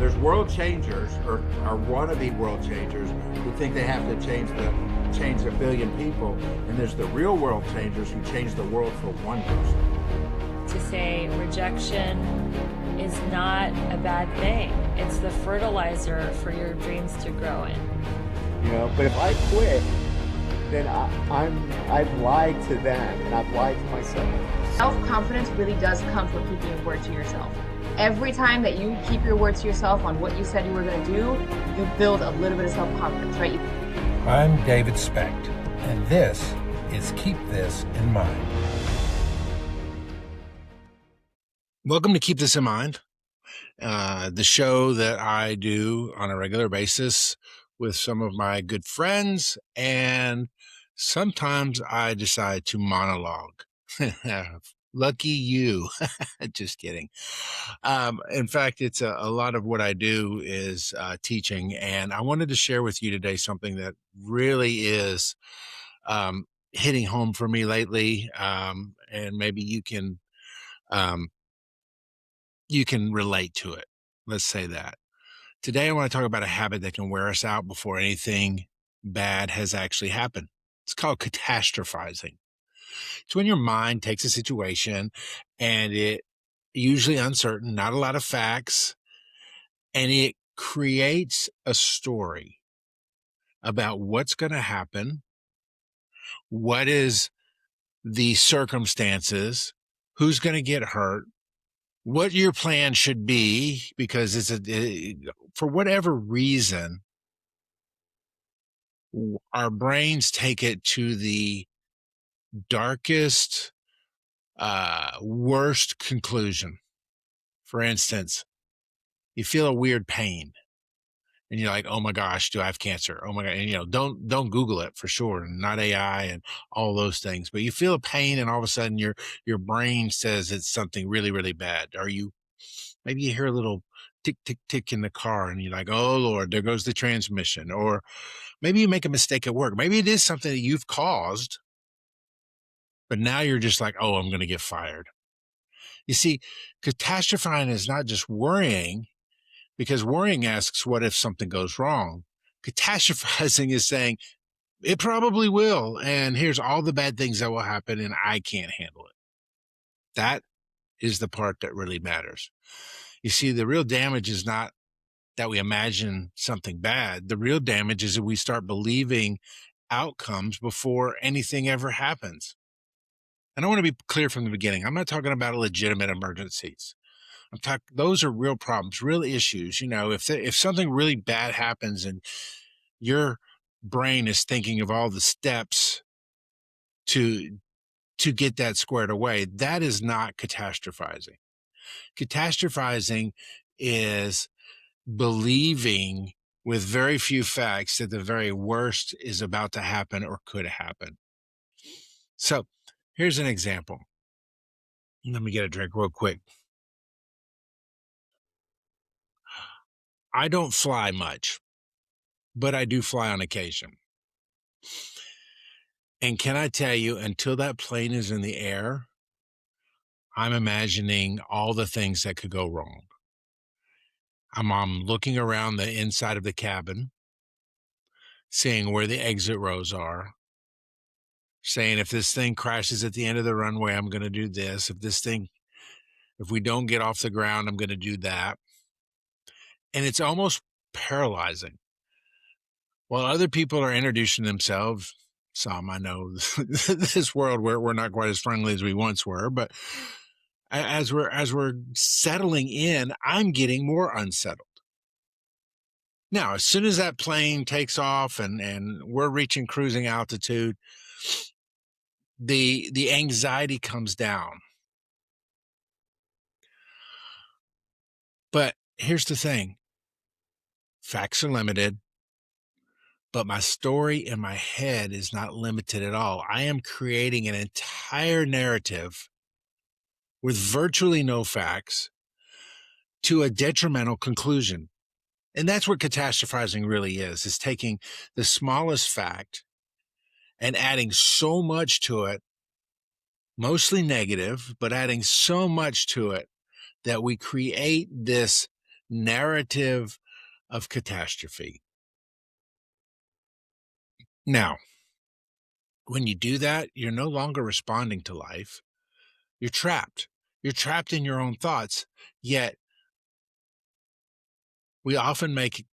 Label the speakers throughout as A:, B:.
A: There's world changers or wannabe world changers who think they have to change a billion people, and there's the real world changers who change the world for one person.
B: To say rejection is not a bad thing. It's the fertilizer for your dreams to grow in.
C: But if I quit, then I've lied to them and I've lied to myself.
D: Self-confidence really does come from keeping your word to yourself. Every time that you keep your word to yourself on what you said you were going to do, you build a little bit of self-confidence, right?
E: I'm David Specht, and this is Keep This in Mind. Welcome to Keep This in Mind, the show that I do on a regular basis with some of my good friends, and sometimes I decide to monologue. Lucky you. Just kidding. In fact, it's a lot of what I do is teaching, and I wanted to share with you today something that really is hitting home for me lately, and maybe you can relate to it. Let's say that. Today, I want to talk about a habit that can wear us out before anything bad has actually happened. It's called catastrophizing. It's when your mind takes a situation and it usually uncertain, not a lot of facts, and it creates a story about what's going to happen, what is the circumstances, who's going to get hurt, what your plan should be, because for whatever reason, our brains take it to the darkest, worst conclusion. For instance, you feel a weird pain and you're like, oh my gosh, do I have cancer? Oh my God. And don't Google it for sure. Not AI and all those things, but you feel a pain and all of a sudden your brain says it's something really, really bad. Maybe you hear a little tick, tick, tick in the car and you're like, oh Lord, there goes the transmission. Or maybe you make a mistake at work. Maybe it is something that you've caused, but now you're just like, oh, I'm going to get fired. You see, catastrophizing is not just worrying, because worrying asks, what if something goes wrong? Catastrophizing is saying, it probably will, and here's all the bad things that will happen, and I can't handle it. That is the part that really matters. You see, the real damage is not that we imagine something bad. The real damage is that we start believing outcomes before anything ever happens. And I want to be clear from the beginning. I'm not talking about legitimate emergencies. Those are real problems, real issues. If something really bad happens and your brain is thinking of all the steps to get that squared away, that is not catastrophizing. Catastrophizing is believing with very few facts that the very worst is about to happen or could happen. So here's an example. Let me get a drink real quick. I don't fly much, but I do fly on occasion. And can I tell you, until that plane is in the air, I'm imagining all the things that could go wrong. I'm looking around the inside of the cabin, seeing where the exit rows are, saying if this thing crashes at the end of the runway, I'm going to do this. If we don't get off the ground, I'm going to do that. And it's almost paralyzing. While other people are introducing themselves, some I know, this world where we're not quite as friendly as we once were, but as we're settling in, I'm getting more unsettled. Now, as soon as that plane takes off and we're reaching cruising altitude, the anxiety comes down. But here's the thing. Facts are limited, but my story in my head is not limited at all. I am creating an entire narrative with virtually no facts to a detrimental conclusion. And that's what catastrophizing really is taking the smallest fact and adding so much to it, mostly negative, but adding so much to it that we create this narrative of catastrophe. Now, when you do that, you're no longer responding to life. You're trapped. You're trapped in your own thoughts. Yet we often make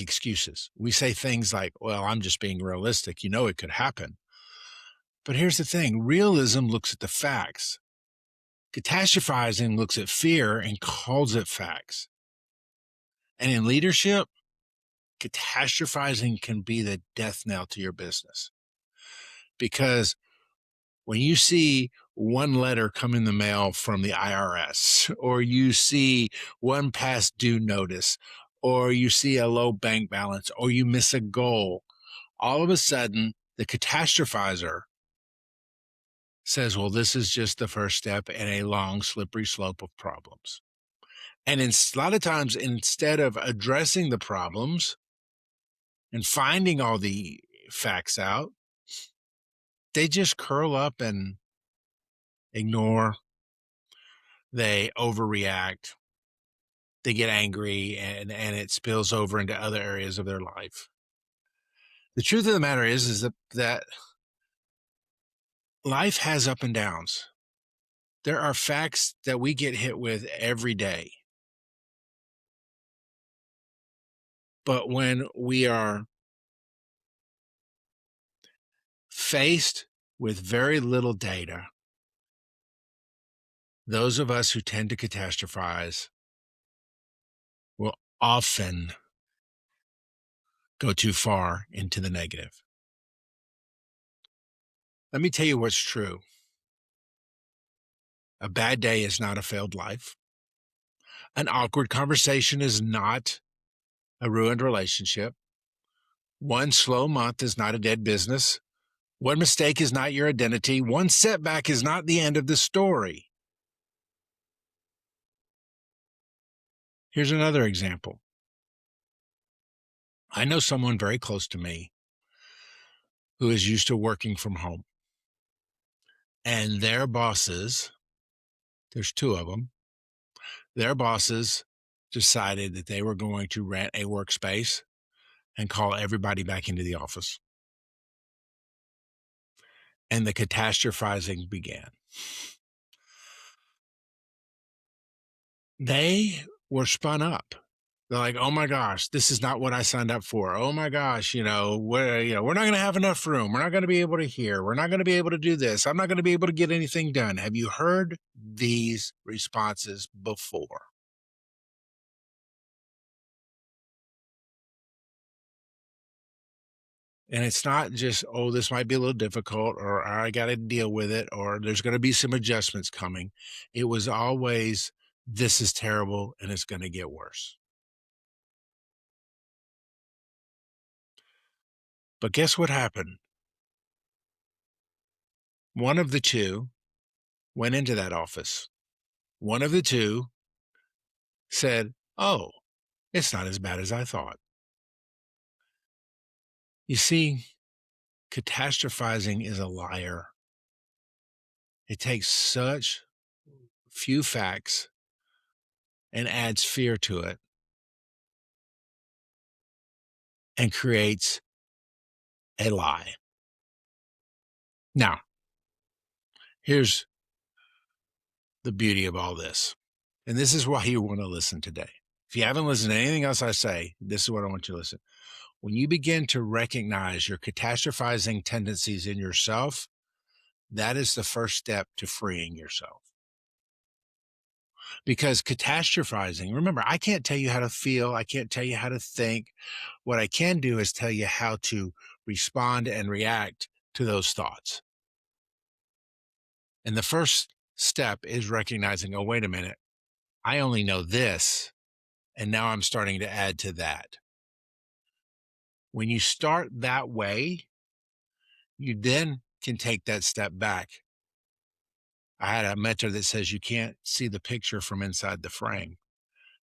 E: excuses. We say things like, "Well, I'm just being realistic. You know, it could happen." But here's the thing: realism looks at the facts. Catastrophizing looks at fear and calls it facts. And in leadership, catastrophizing can be the death knell to your business. Because when you see one letter come in the mail from the IRS, or you see one past due notice, or you see a low bank balance, or you miss a goal, all of a sudden the catastrophizer says, well, this is just the first step in a long, slippery slope of problems. And a lot of times, instead of addressing the problems and finding all the facts out, they just curl up and ignore. They overreact. They get angry, and it spills over into other areas of their life. The truth of the matter is that life has up and downs. There are facts that we get hit with every day. But when we are faced with very little data, those of us who tend to catastrophize will often go too far into the negative. Let me tell you what's true. A bad day is not a failed life. An awkward conversation is not a ruined relationship. One slow month is not a dead business. One mistake is not your identity. One setback is not the end of the story. Here's another example. I know someone very close to me who is used to working from home. And their bosses, there's two of them, their bosses decided that they were going to rent a workspace and call everybody back into the office. And the catastrophizing began. They were spun up. They're like, oh my gosh, this is not what I signed up for. Oh my gosh, we're not going to have enough room. We're not going to be able to hear. We're not going to be able to do this. I'm not going to be able to get anything done. Have you heard these responses before? And it's not just, oh, this might be a little difficult, or I got to deal with it, or there's going to be some adjustments coming. It was always, this is terrible and it's going to get worse. But guess what happened? One of the two went into that office. One of the two said, oh, it's not as bad as I thought. You see, catastrophizing is a liar. It takes such few facts and adds fear to it and creates a lie. Now, here's the beauty of all this. And this is why you want to listen today. If you haven't listened to anything else I say, this is what I want you to listen. When you begin to recognize your catastrophizing tendencies in yourself, that is the first step to freeing yourself. Because catastrophizing, remember, I can't tell you how to feel. I can't tell you how to think. What I can do is tell you how to respond and react to those thoughts. And the first step is recognizing, oh, wait a minute, I only know this, and now I'm starting to add to that. When you start that way, you then can take that step back. I had a mentor that says you can't see the picture from inside the frame.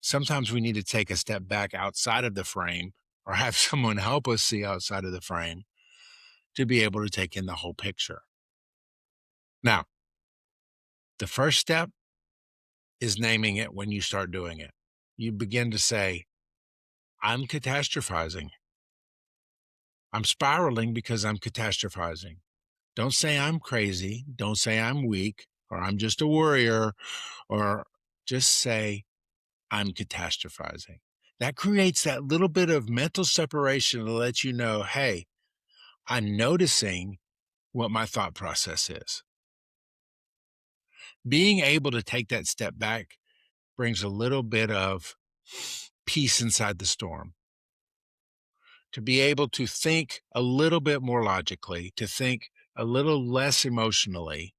E: Sometimes we need to take a step back outside of the frame or have someone help us see outside of the frame to be able to take in the whole picture. Now, the first step is naming it when you start doing it. you begin to say, I'm catastrophizing. I'm spiraling because I'm catastrophizing. Don't say I'm crazy. Don't say I'm weak or I'm just a worrier, or just say I'm catastrophizing. That creates that little bit of mental separation to let you know, hey, I'm noticing what my thought process is. Being able to take that step back brings a little bit of peace inside the storm. To be able to think a little bit more logically, to think a little less emotionally,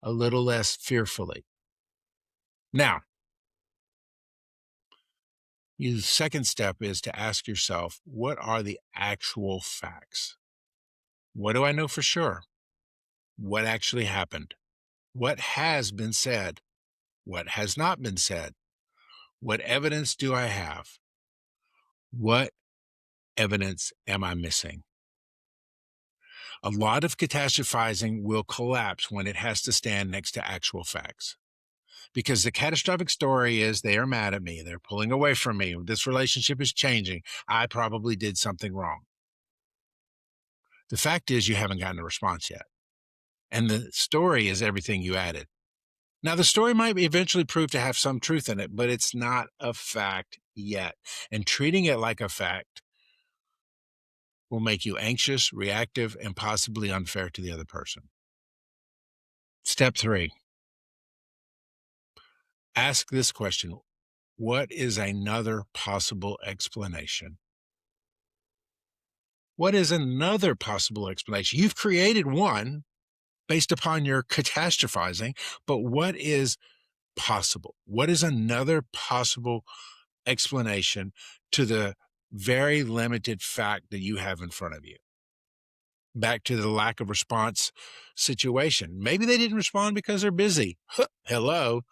E: a little less fearfully. Now, the second step is to ask yourself, what are the actual facts? What do I know for sure? What actually happened? What has been said? What has not been said? What evidence do I have? What evidence am I missing? A lot of catastrophizing will collapse when it has to stand next to actual facts. Because the catastrophic story is they are mad at me. They're pulling away from me. This relationship is changing. I probably did something wrong. The fact is, you haven't gotten a response yet. And the story is everything you added. Now, the story might eventually prove to have some truth in it, but it's not a fact yet. And treating it like a fact will make you anxious, reactive, and possibly unfair to the other person. Step 3, ask this question. What is another possible explanation? What is another possible explanation? You've created one based upon your catastrophizing, but what is possible? What is another possible explanation to the very limited fact that you have in front of you? Back to the lack of response situation. Maybe they didn't respond because they're busy. Hello.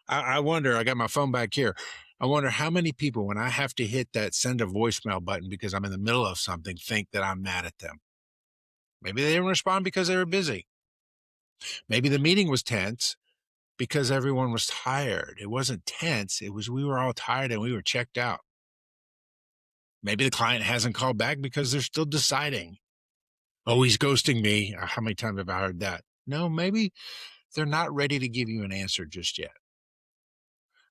E: I wonder, I got my phone back here. I wonder how many people, when I have to hit that send a voicemail button because I'm in the middle of something, think that I'm mad at them. Maybe they didn't respond because they were busy. Maybe the meeting was tense because everyone was tired. It wasn't tense. It was we were all tired and we were checked out. Maybe the client hasn't called back because they're still deciding. Oh, he's ghosting me. How many times have I heard that? No, maybe they're not ready to give you an answer just yet.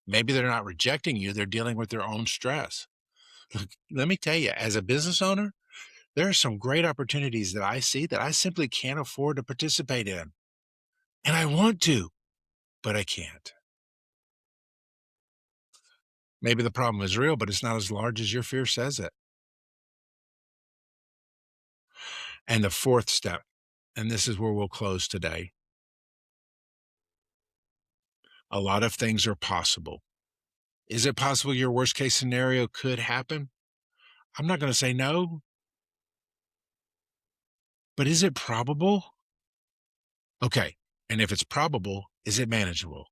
E: Maybe they're not rejecting you. They're dealing with their own stress. Look, let me tell you, as a business owner, there are some great opportunities that I see that I simply can't afford to participate in. And I want to, but I can't. Maybe the problem is real, but it's not as large as your fear says it. And the fourth step, and this is where we'll close today. A lot of things are possible. Is it possible your worst case scenario could happen? I'm not going to say no, but is it probable? Okay. And if it's probable, is it manageable?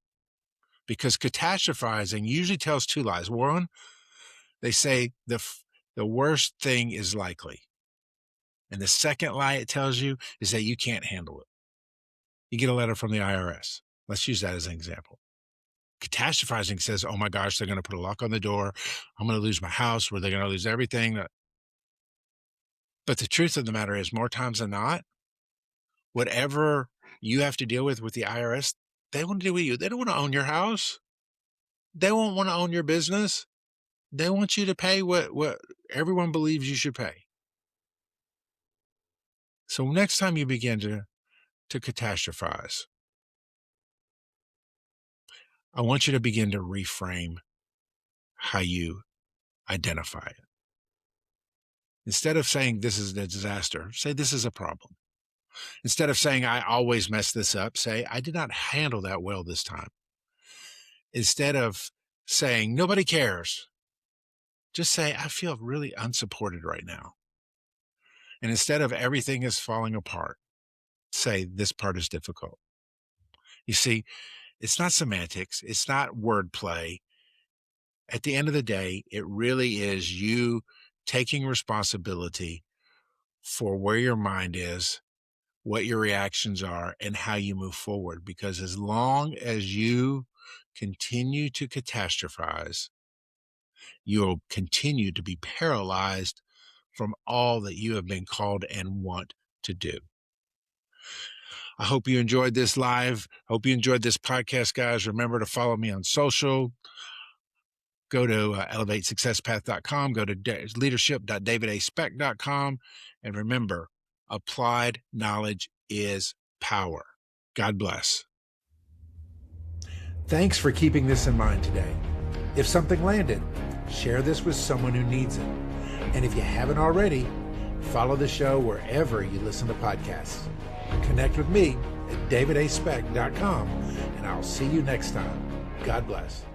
E: Because catastrophizing usually tells two lies. One, they say the worst thing is likely. And the second lie it tells you is that you can't handle it. You get a letter from the IRS. Let's use that as an example. Catastrophizing says, oh my gosh, they're going to put a lock on the door. I'm going to lose my house, or they're going to lose everything. But the truth of the matter is, more times than not, whatever you have to deal with the IRS, they want to deal with you. They don't want to own your house. They won't want to own your business. They want you to pay what everyone believes you should pay. So next time you begin to catastrophize, I want you to begin to reframe how you identify it. Instead of saying this is a disaster, say this is a problem. Instead of saying I always mess this up, say I did not handle that well this time. Instead of saying nobody cares, just say I feel really unsupported right now. And instead of everything is falling apart, say this part is difficult. You see, it's not semantics. It's not wordplay. At the end of the day, it really is you taking responsibility for where your mind is, what your reactions are, and how you move forward. Because as long as you continue to catastrophize, you'll continue to be paralyzed from all that you have been called and want to do. I hope you enjoyed this live. Hope you enjoyed this podcast, guys. Remember to follow me on social. Go to elevatesuccesspath.com. Go to leadership.davidaspeck.com. And remember, applied knowledge is power. God bless.
A: Thanks for keeping this in mind today. If something landed, share this with someone who needs it. And if you haven't already, follow the show wherever you listen to podcasts. Connect with me at davidaspeck.com, and I'll see you next time. God bless.